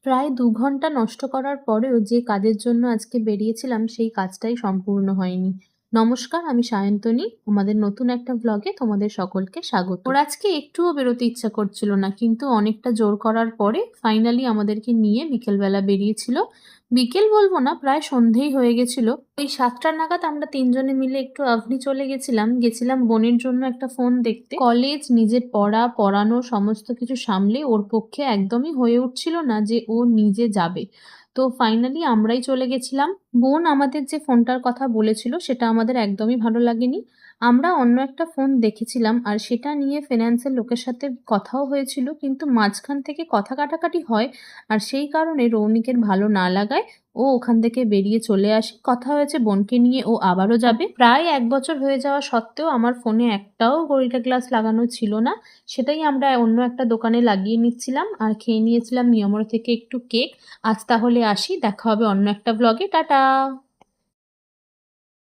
প্রায় ২ ঘন্টা নষ্ট করার পরেও যে কাজের জন্য আজকে বেরিয়েছিলাম সেই কাজটাই সম্পূর্ণ হয়নি। নমস্কার, আমি সায়ন্তনী। আমাদের নতুন একটা ভ্লগে তোমাদের সকলকে স্বাগত। ওর আজকে একটুও বেরোতে ইচ্ছা করছিল না, কিন্তু অনেকটা জোর করার পরে ফাইনালি আমাদেরকে নিয়ে বিকেলবেলা বেরিয়েছিল। বিকেল বলবো না, প্রায় সন্ধেই হয়ে গেছিল। ওই ৭টা নাগাদ আমরা ৩ জনে মিলে একটু আভনি চলে গেছিলাম বোনের জন্য একটা ফোন দেখতে। কলেজ, নিজের পড়া, পড়ানো সমস্ত কিছু সামলে ওর পক্ষে একদমই হয়ে উঠছিল না যে ও নিজে যাবে। তো ফাইনালি আমরাই চলে গেছিলাম। বোন আমাদের যে ফোনটার কথা বলেছিল সেটা আমাদের একদমই ভালো লাগেনি। আমরা অন্য একটা ফোন দেখেছিলাম আর সেটা নিয়ে ফিন্যান্সের লোকের সাথে কথাও হয়েছিল, কিন্তু মাঝখান থেকে কথা কাটাকাটি হয় আর সেই কারণে রৌনিকের ভালো না লাগায় ও ওখান থেকে বেরিয়ে চলে আসে। কথা হয়েছে বোনকে নিয়ে ও আবারও যাবে। প্রায় ১ বছর হয়ে যাওয়া সত্ত্বেও আমার ফোনে একটাও গরিলা গ্লাস লাগানো ছিল না। সেটাই আমরা অন্য একটা দোকানে লাগিয়ে নিচ্ছিলাম আর খেয়ে নিয়েছিলাম নিয়মর থেকে একটু কেক। আজ তাহলে আসি, দেখা হবে অন্য একটা ভ্লগে। টাটা।